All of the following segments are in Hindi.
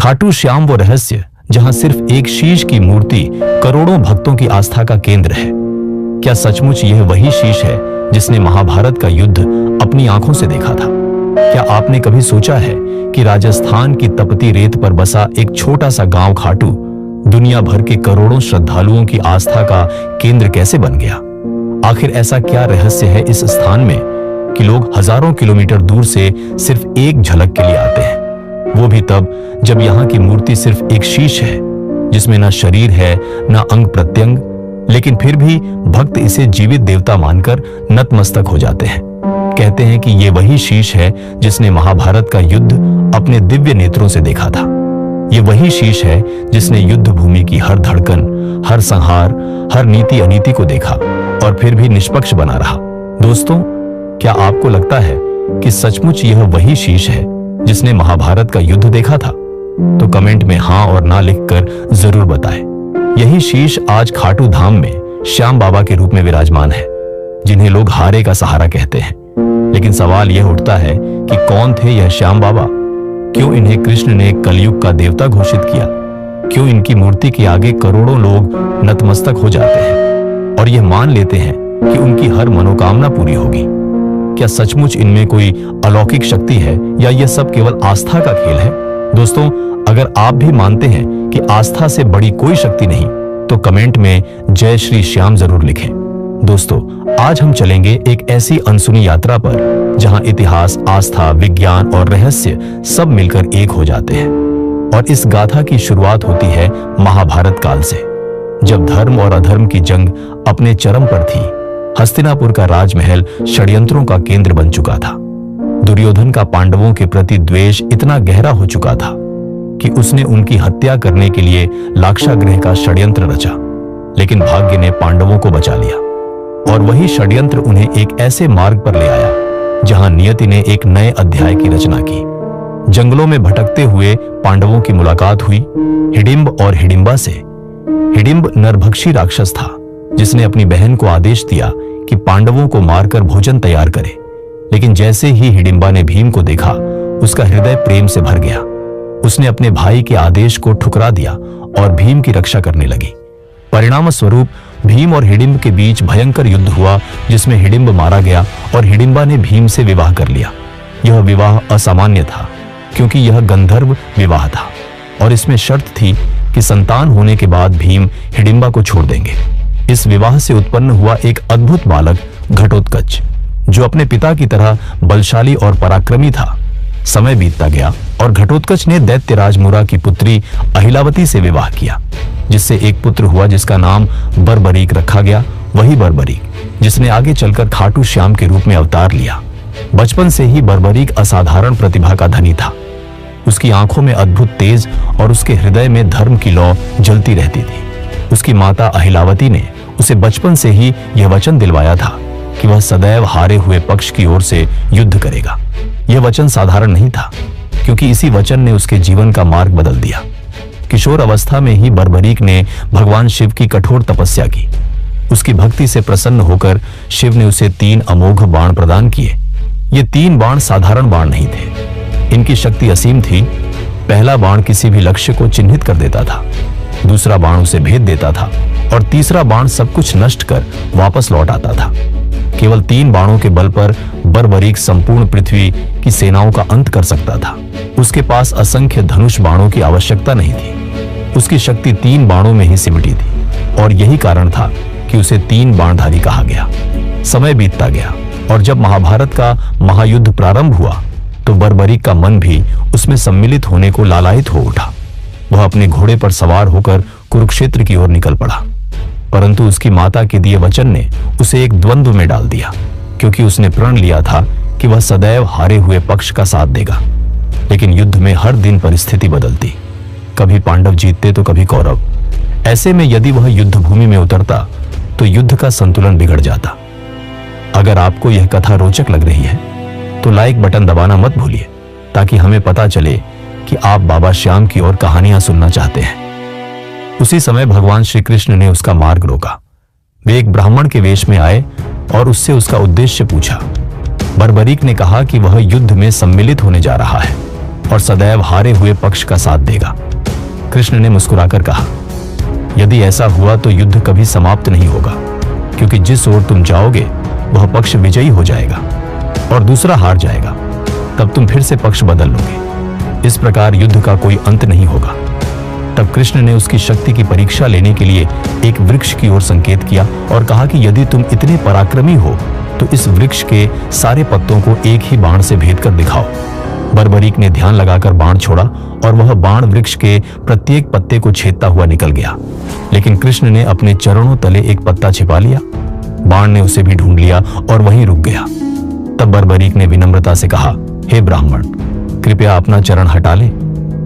खाटू श्याम वो रहस्य जहां सिर्फ एक शीश की मूर्ति करोड़ों भक्तों की आस्था का केंद्र है। क्या सचमुच यह वही शीश है जिसने महाभारत का युद्ध अपनी आंखों से देखा था? क्या आपने कभी सोचा है कि राजस्थान की तपती रेत पर बसा एक छोटा सा गांव खाटू दुनिया भर के करोड़ों श्रद्धालुओं की आस्था का केंद्र कैसे बन गया? आखिर ऐसा क्या रहस्य है इस स्थान में कि लोग हजारों किलोमीटर दूर से सिर्फ एक झलक के लिए आते हैं, वो भी तब जब यहाँ की मूर्ति सिर्फ एक शीश है जिसमें ना शरीर है ना अंग प्रत्यंग, लेकिन फिर भी भक्त इसे जीवित देवता मानकर नतमस्तक हो जाते हैं। कहते हैं कि ये वही शीश है जिसने महाभारत का युद्ध अपने दिव्य नेत्रों से देखा था। ये वही शीश है जिसने युद्ध भूमि की हर धड़कन, हर संहार, हर नीति अनीति को देखा और फिर भी निष्पक्ष बना रहा। दोस्तों, क्या आपको लगता है कि सचमुच यह वही शीश है जिसने महाभारत का युद्ध देखा था? तो कमेंट में हाँ और ना लिखकर जरूर बताएं। यही शीश आज खाटू धाम में श्याम बाबा के रूप में विराजमान है, जिन्हें लोग हारे का सहारा कहते हैं। लेकिन सवाल यह उठता है कि कौन थे यह श्याम बाबा? क्यों इन्हें कृष्ण ने कलयुग का देवता घोषित किया? क्यों इनकी मूर्ति के आगे करोड़ों लोग नतमस्तक हो जाते हैं और यह मान लेते हैं कि उनकी हर मनोकामना पूरी होगी? क्या सचमुच इनमें कोई अलौकिक शक्ति है या यह सब केवल आस्था का खेल है? दोस्तों, अगर आप भी मानते हैं कि आस्था से बड़ी कोई शक्ति नहीं, तो कमेंट में जय श्री श्याम जरूर लिखें। दोस्तों, आज हम चलेंगे एक ऐसी अनसुनी यात्रा पर जहां इतिहास, आस्था, विज्ञान और रहस्य सब मिलकर एक हो जाते हैं। और इस गाथा की शुरुआत होती है महाभारत काल से, जब धर्म और अधर्म की जंग अपने चरम पर थी। हस्तिनापुर का राजमहल षड्यंत्रों का केंद्र बन चुका था। दुर्योधन का पांडवों के प्रति द्वेष इतना गहरा हो चुका था कि उसने उनकी हत्या करने के लिए लाक्षागृह का षड्यंत्र रचा, लेकिन भाग्य ने पांडवों को बचा लिया और वही षड्यंत्र उन्हें एक ऐसे मार्ग पर ले आया जहां नियति ने एक नए अध्याय की रचना की। जंगलों में भटकते हुए पांडवों की मुलाकात हुई हिडिंब और हिडिंबा से। हिडिंब नरभक्षी राक्षस था जिसने अपनी बहन को आदेश दिया कि पांडवों को मारकर भोजन तैयार करे, लेकिन जैसे ही हिडिंबा ने भीम को देखा, उसका हृदय प्रेम से भर गया। उसने अपने भाई के आदेश को ठुकरा दिया और भीम की रक्षा करने लगी। परिणाम स्वरूप भीम और हिडिंब के बीच भयंकर युद्ध हुआ, जिसमें हिडिंब मारा गया और हिडिंबा ने भीम से विवाह कर लिया। यह विवाह असामान्य था क्योंकि यह गंधर्व विवाह था और इसमें शर्त थी कि संतान होने के बाद भीम हिडिंबा को छोड़ देंगे। इस विवाह से उत्पन्न हुआ एक अद्भुत बालक घटोत्कच, जो अपने पिता की तरह बलशाली और पराक्रमी था। समय बीतता गया और घटोत्कच ने दैत्यराज मुरा की पुत्री अहिलावती से विवाह किया, जिससे एक पुत्र हुआ जिसका नाम बर्बरीक रखा गया। वही बर्बरीक जिसने आगे चलकर खाटू श्याम के रूप में अवतार लिया। बचपन से ही बर्बरीक असाधारण प्रतिभा का धनी था। उसकी आंखों में अद्भुत तेज और उसके हृदय में धर्म की लौ जलती रहती थी। उसकी माता अहिलावती ने उसे बचपन से ही यह वचन दिलवाया था कि वह सदैव हारे हुए पक्ष की ओर से युद्ध करेगा। यह वचन साधारण नहीं था, क्योंकि इसी वचन ने उसके जीवन का मार्ग बदल दिया। किशोर अवस्था में ही बर्बरीक ने भगवान शिव की कठोर तपस्या की। उसकी भक्ति से प्रसन्न होकर शिव ने उसे 3 अमोघ बाण प्रदान किए। ये 3 बाण साधारण बाण नहीं थे, इनकी शक्ति असीम थी। पहला बाण किसी भी लक्ष्य को चिन्हित कर देता था, दूसरा बाण उसे भेद देता था और तीसरा बाण सब कुछ नष्ट कर वापस लौट आता था। केवल 3 बाणों के बल पर बर्बरीक संपूर्ण पृथ्वी की सेनाओं का अंत कर सकता था। उसके पास असंख्य धनुष बाणों की आवश्यकता नहीं थी। उसकी शक्ति 3 बाणों में ही सिमटी थी और यही कारण था कि उसे 3 बाणधारी कहा गया। समय बीतता गया और जब महाभारत का महायुद्ध प्रारंभ हुआ, तो बर्बरीक का मन भी उसमें सम्मिलित होने को लालायित हो उठा। वह अपने घोड़े पर सवार होकर कुरुक्षेत्र की ओर निकल पड़ा, परंतु उसकी माता के दिए वचन ने उसे एक द्वंद्व में डाल दिया, क्योंकि उसने प्रण लिया था कि वह सदैव हारे हुए पक्ष का साथ देगा। लेकिन युद्ध में हर दिन परिस्थिति बदलती, कभी पांडव जीतते तो कभी कौरव। ऐसे में यदि वह युद्ध भूमि में उतरता तो युद्ध का संतुलन बिगड़ जाता। अगर आपको यह कथा रोचक लग रही है तो लाइक बटन दबाना मत भूलिए, ताकि हमें पता चले कि आप बाबा श्याम की ओर कहानियां सुनना चाहते हैं। उसी समय भगवान श्री कृष्ण ने उसका मार्ग रोका। वे एक ब्राह्मण के वेश में आए और उससे उसका उद्देश्य पूछा। बर्बरीक ने कहा कि वह युद्ध में सम्मिलित होने जा रहा है और सदैव हारे हुए पक्ष का साथ देगा। कृष्ण ने मुस्कुराकर कहा, यदि ऐसा हुआ तो युद्ध कभी समाप्त नहीं होगा, क्योंकि जिस ओर तुम जाओगे वह पक्ष विजयी हो जाएगा और दूसरा हार जाएगा। तब तुम फिर से पक्ष बदल लोगे। इस प्रकार युद्ध का कोई अंत नहीं होगा। तब कृष्ण ने उसकी शक्ति की परीक्षा लेने के लिए एक वृक्ष की ओर संकेत किया और कहा कि यदि तुम इतने पराक्रमी हो तो इस वृक्ष के सारे पत्तों को एक ही बाण से भेद कर दिखाओ। बर्बरीक ने ध्यान लगाकर बाण छोड़ा और वह बाण वृक्ष के प्रत्येक पत्ते को छेदता हुआ निकल गया, लेकिन कृष्ण ने अपने चरणों तले एक पत्ता छिपा लिया। बाण ने उसे भी ढूंढ लिया और वहीं रुक गया। तब बर्बरीक ने विनम्रता से कहा, हे ब्राह्मण, कृपया अपना चरण हटा ले,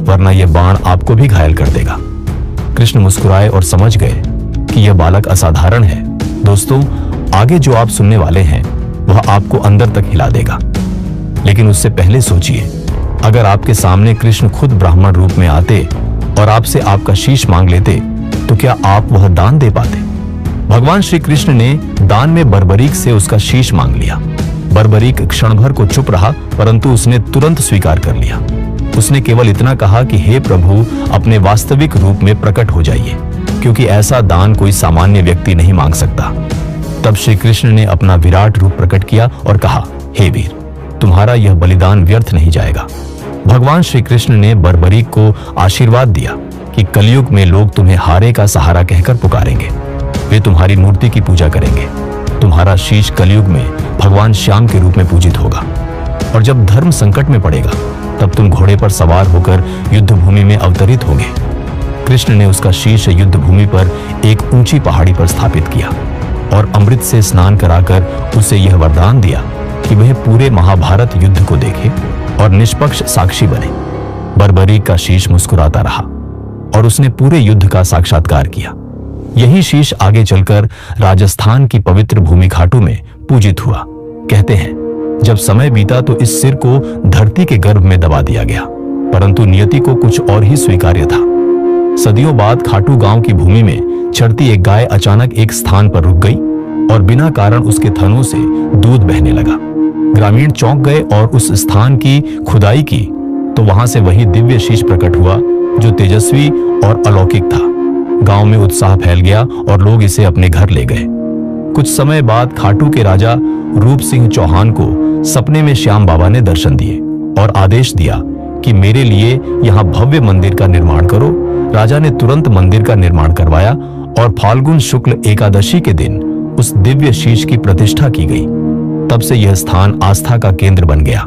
वरना यह बाण आपको भी घायल कर देगा। कृष्ण मुस्कुराए और समझ गए कि यह बालक असाधारण है। दोस्तों, आगे जो आप सुनने वाले हैं वह आपको अंदर तक हिला देगा, लेकिन उससे पहले सोचिए, अगर आपके सामने कृष्ण खुद ब्राह्मण रूप में आते और आपसे आपका शीश मांग लेते तो क्या आप वह दान दे पाते? भगवान श्री कृष्ण ने दान में बर्बरीक से उसका शीश मांग लिया। बर्बरीक क्षण भर को चुप रहा, परंतु उसने तुरंत स्वीकार कर लिया। उसने केवल इतना कहा कि हे प्रभु, अपने वास्तविक रूप में प्रकट हो जाइए, क्योंकि ऐसा दान कोई सामान्य व्यक्ति नहीं मांग सकता। तब श्री कृष्ण ने अपना विराट रूप प्रकट किया और कहा, हे वीर, तुम्हारा यह बलिदान व्यर्थ नहीं जाएगा। भगवान श्री कृष्ण ने बर्बरीक को आशीर्वाद दिया कि कलयुग में लोग तुम्हें हारे का सहारा कहकर पुकारेंगे। वे तुम्हारी मूर्ति की पूजा करेंगे। तुम्हारा शीश कलयुग में भगवान श्याम के रूप में पूजित होगा, और जब धर्म संकट में पड़ेगा तब तुम घोड़े पर सवार होकर युद्ध भूमि में अवतरित होंगे। कृष्ण ने उसका शीश युद्ध भूमि पर एक ऊंची पहाड़ी पर स्थापित किया और अमृत से स्नान कराकर उसे यह वरदान दिया कि वह पूरे महाभारत युद्ध को देखे और निष्पक्ष साक्षी बने। बर्बरीक का शीश मुस्कुराता रहा और उसने पूरे युद्ध का साक्षात्कार किया। यही शीश आगे चलकर राजस्थान की पवित्र भूमि खाटू में पूजित हुआ। कहते हैं, जब समय बीता तो इस सिर को धरती के गर्भ में दबा दिया गया, परंतु नियति को कुछ और ही स्वीकार्य था। सदियों बाद खाटू गांव की भूमि में चरती एक गाय अचानक एक स्थान पर रुक गई और बिना कारण उसके थनों से दूध बहने लगा। ग्रामीण चौंक गए और उस स्थान की खुदाई की तो वहां से वही दिव्य शीश प्रकट हुआ जो तेजस्वी और अलौकिक था। गांव में उत्साह फैल गया और लोग इसे अपने घर ले गए। कुछ समय बाद खाटू के राजा रूप सिंह चौहान को सपने में श्याम बाबा ने दर्शन दिए और आदेश दिया कि मेरे लिए यहाँ भव्य मंदिर का निर्माण करो। राजा ने तुरंत मंदिर का निर्माण करवाया और फाल्गुन शुक्ल एकादशी के दिन उस दिव्य शीश की प्रतिष्ठा की गई। तब से यह स्थान आस्था का केंद्र बन गया।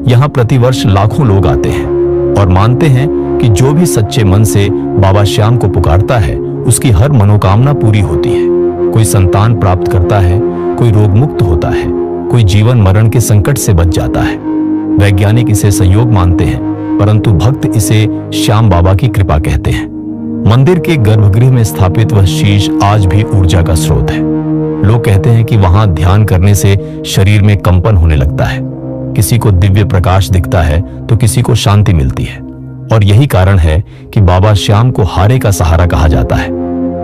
यहाँ प्रतिवर्ष लाखों लोग आते हैं और मानते हैं कि जो भी सच्चे मन से बाबा श्याम को पुकारता है उसकी हर मनोकामना पूरी होती है। कोई संतान प्राप्त करता है, कोई रोग मुक्त होता है, कोई जीवन मरण के संकट से बच जाता है। वैज्ञानिक इसे संयोग मानते हैं, परंतु भक्त इसे श्याम बाबा की कृपा कहते हैं। मंदिर के गर्भगृह में स्थापित वह शीश आज भी ऊर्जा का स्रोत है। लोग कहते हैं कि वहां ध्यान करने से शरीर में कंपन होने लगता है, किसी को दिव्य प्रकाश दिखता है तो किसी को शांति मिलती है। और यही कारण है कि बाबा श्याम को हारे का सहारा कहा जाता है,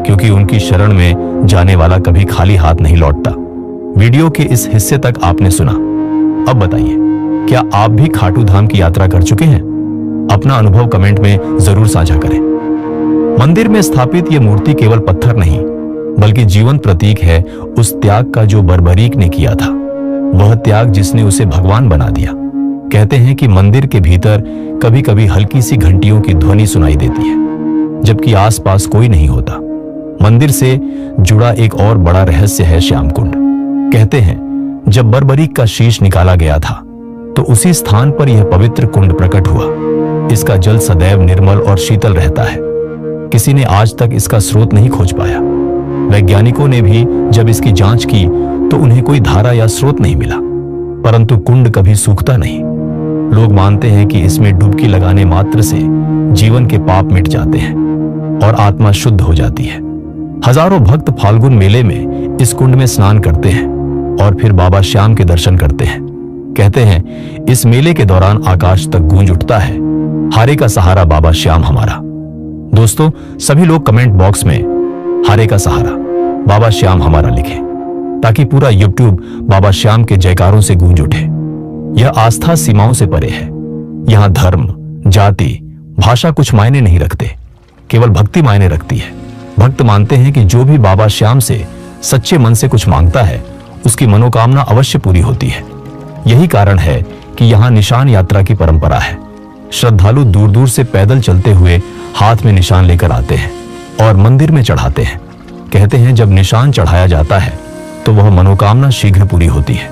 क्योंकि उनकी शरण में जाने वाला कभी खाली हाथ नहीं लौटता। वीडियो के इस हिस्से तक आपने सुना। अब बताइए, क्या आप भी खाटू धाम की यात्रा कर चुके हैं? अपना अनुभव कमेंट में जरूर साझा करें। मंदिर में स्थापित यह मूर्ति केवल पत्थर नहीं, बल्कि जीवंत प्रतीक है उस त्याग का जो बर्बरीक ने किया था। वह त्याग जिसने उसे भगवान बना दिया। कहते हैं कि मंदिर के भीतर कभी कभी हल्की सी घंटियों की ध्वनि सुनाई देती है, जबकि आसपास कोई नहीं होता। मंदिर से जुड़ा एक और बड़ा रहस्य है श्याम कुंड। कहते हैं जब बर्बरीक का शीश निकाला गया था तो उसी स्थान पर यह पवित्र कुंड प्रकट हुआ। इसका जल सदैव निर्मल और शीतल रहता है। किसी ने आज तक इसका स्रोत नहीं खोज पाया। वैज्ञानिकों ने भी जब इसकी जांच की तो उन्हें कोई धारा या स्रोत नहीं मिला, परंतु कुंड कभी सूखता नहीं। लोग मानते हैं कि इसमें डुबकी लगाने मात्र से जीवन के पाप मिट जाते हैं और आत्मा शुद्ध हो जाती है। हजारों भक्त फाल्गुन मेले में इस कुंड में स्नान करते हैं और फिर बाबा श्याम के दर्शन करते हैं। कहते हैं इस मेले के दौरान आकाश तक गूंज उठता है, हारे का सहारा बाबा श्याम हमारा। दोस्तों, सभी लोग कमेंट बॉक्स में हारे का सहारा बाबा श्याम हमारा लिखें, ताकि पूरा यूट्यूब बाबा श्याम के जयकारों से गूंज उठे। यह आस्था सीमाओं से परे है। यहाँ धर्म, जाति, भाषा कुछ मायने नहीं रखते, केवल भक्ति मायने रखती है। भक्त मानते हैं कि जो भी बाबा श्याम से सच्चे मन से कुछ मांगता है उसकी मनोकामना अवश्य पूरी होती है। यही कारण है कि यहाँ निशान यात्रा की परंपरा है। श्रद्धालु दूर दूर से पैदल चलते हुए हाथ में निशान लेकर आते हैं और मंदिर में चढ़ाते हैं। कहते हैं जब निशान चढ़ाया जाता है तो वह मनोकामना शीघ्र पूरी होती है।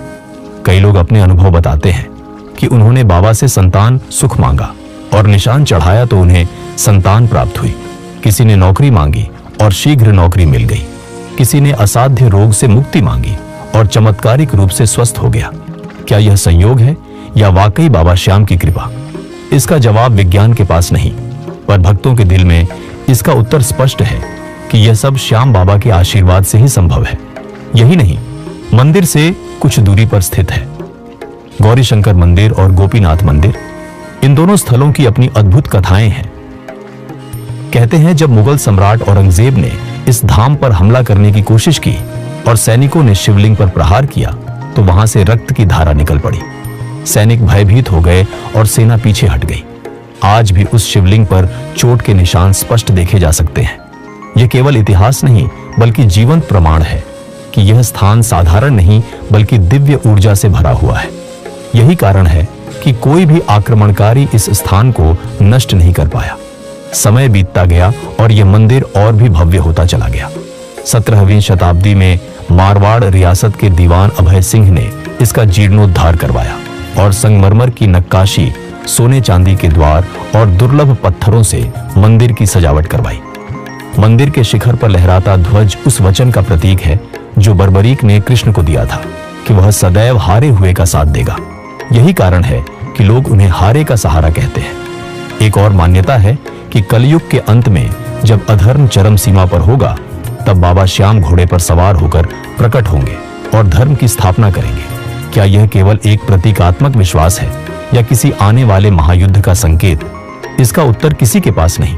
कई लोग अपने अनुभव बताते हैं कि उन्होंने बाबा से संतान सुख मांगा और निशान चढ़ाया तो उन्हें संतान प्राप्त हुई। किसी ने नौकरी मांगी और शीघ्र नौकरी मिल गई। किसी ने असाध्य रोग से मुक्ति मांगी और चमत्कारिक रूप से स्वस्थ हो गया। क्या यह संयोग है या वाकई बाबा श्याम की कृपा? इसका जवाब विज्ञान के पास नहीं, पर भक्तों के दिल में इसका उत्तर स्पष्ट है कि यह सब श्याम बाबा के आशीर्वाद से ही संभव है। यही नहीं, मंदिर से कुछ दूरी पर स्थित है गौरी शंकर मंदिर और गोपीनाथ मंदिर। इन दोनों स्थलों की अपनी अद्भुत कथाएं हैं। कहते हैं जब मुगल सम्राट औरंगजेब ने इस धाम पर हमला करने की कोशिश की और सैनिकों ने शिवलिंग पर प्रहार किया तो वहां से रक्त की धारा निकल पड़ी। सैनिक भयभीत हो गए और सेना पीछे हट गई। आज भी उस शिवलिंग पर चोट के निशान स्पष्ट देखे जा सकते हैं। यह केवल इतिहास नहीं बल्कि जीवंत प्रमाण है कि यह स्थान साधारण नहीं बल्कि दिव्य ऊर्जा से भरा हुआ है। यही कारण है कि कोई भी आक्रमणकारी इस स्थान को नष्ट नहीं कर पाया। समय बीतता गया और यह मंदिर और भी भव्य होता चला गया। 17वीं शताब्दी में मारवाड़ रियासत के दीवान अभय सिंह ने इसका जीर्णोद्धार करवाया और संगमरमर की नक्काशी, सोने चांदी के द्वार और दुर्लभ पत्थरों से मंदिर की सजावट करवाई। मंदिर के शिखर पर लहराता ध्वज उस वचन का प्रतीक है जो बर्बरीक ने कृष्ण को दिया था कि वह सदैव हारे हुए का साथ देगा। यही कारण है कि लोग उन्हें हारे का सहारा कहते हैं। एक और मान्यता है कि कलयुग के अंत में जब अधर्म चरम सीमा पर होगा तब बाबा श्याम घोड़े पर सवार होकर प्रकट होंगे और धर्म की स्थापना करेंगे। क्या यह केवल एक प्रतीकात्मक विश्वास है या किसी आने वाले महायुद्ध का संकेत? इसका उत्तर किसी के पास नहीं,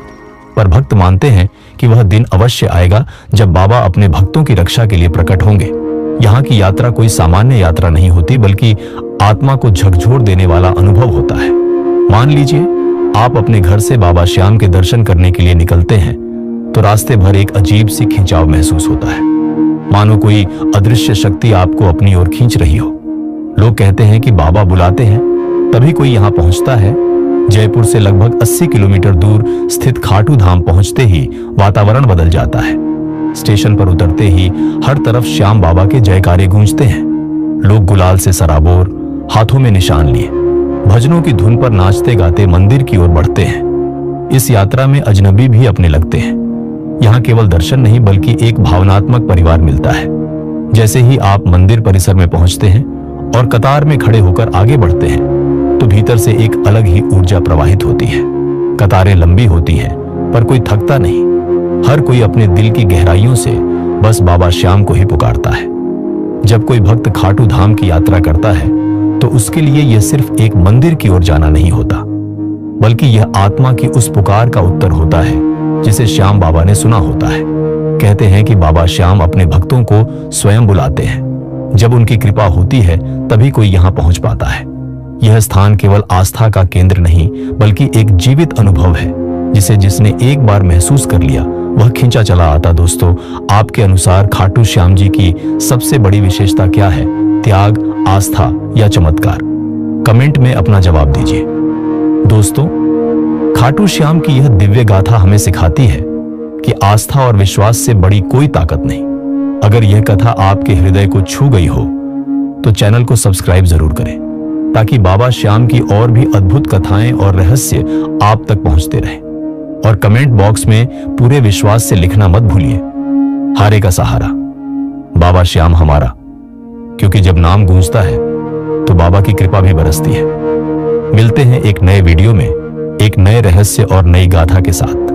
पर भक्त मानते हैं कि वह दिन अवश्य आएगा जब बाबा अपने भक्तों की रक्षा के लिए प्रकट होंगे। यहाँ की यात्रा कोई सामान्य यात्रा नहीं होती बल्कि आत्मा को झकझोर देने वाला अनुभव होता है। मान लीजिए आप अपने घर से बाबा श्याम के दर्शन करने के लिए निकलते हैं तो रास्ते भर एक अजीब सी खिंचाव महसूस होता है, मानो कोई अदृश्य शक्ति आपको अपनी ओर खींच रही हो। लोग कहते हैं कि बाबा बुलाते हैं तभी कोई यहाँ पहुंचता है। जयपुर से लगभग 80 किलोमीटर दूर स्थित खाटू धाम पहुंचते ही वातावरण बदल जाता है। स्टेशन पर उतरते ही हर तरफ श्याम बाबा के जयकारे गूंजते हैं। लोग गुलाल से सराबोर, हाथों में निशान लिए, भजनों की धुन पर नाचते गाते मंदिर की ओर बढ़ते हैं। इस यात्रा में अजनबी भी अपने लगते हैं। यहाँ केवल दर्शन नहीं बल्कि एक भावनात्मक परिवार मिलता है। जैसे ही आप मंदिर परिसर में पहुंचते हैं और कतार में खड़े होकर आगे बढ़ते हैं तो भीतर से एक अलग ही ऊर्जा प्रवाहित होती है। कतारें लंबी होती हैं पर कोई थकता नहीं। हर कोई अपने दिल की गहराइयों से बस बाबा श्याम को ही पुकारता है। जब कोई भक्त खाटू धाम की यात्रा करता है तो उसके लिए यह सिर्फ एक मंदिर की ओर जाना नहीं होता बल्कि यह आत्मा की उस पुकार का उत्तर होता है जिसे श्याम बाबा ने सुना होता है। कहते हैं कि बाबा श्याम अपने भक्तों को स्वयं बुलाते हैं। जब उनकी कृपा होती है तभी कोई यहाँ पहुंच पाता है। यह स्थान केवल आस्था का केंद्र नहीं बल्कि एक जीवित अनुभव है जिसे जिसने एक बार महसूस कर लिया वह खींचा चला आता। दोस्तों, आपके अनुसार खाटू श्याम जी की सबसे बड़ी विशेषता क्या है? त्याग, आस्था या चमत्कार? कमेंट में अपना जवाब दीजिए। दोस्तों, खाटू श्याम की यह दिव्य गाथा हमें सिखाती है कि आस्था और विश्वास से बड़ी कोई ताकत नहीं। अगर यह कथा आपके हृदय को छू गई हो तो चैनल को सब्सक्राइब जरूर करें ताकि बाबा श्याम की और भी अद्भुत कथाएं और रहस्य आप तक पहुंचते रहें। और कमेंट बॉक्स में पूरे विश्वास से लिखना मत भूलिए, हारे का सहारा, बाबा श्याम हमारा। क्योंकि जब नाम गूंजता है तो बाबा की कृपा भी बरसती है। मिलते हैं एक नए वीडियो में एक नए रहस्य और नई गाथा के साथ।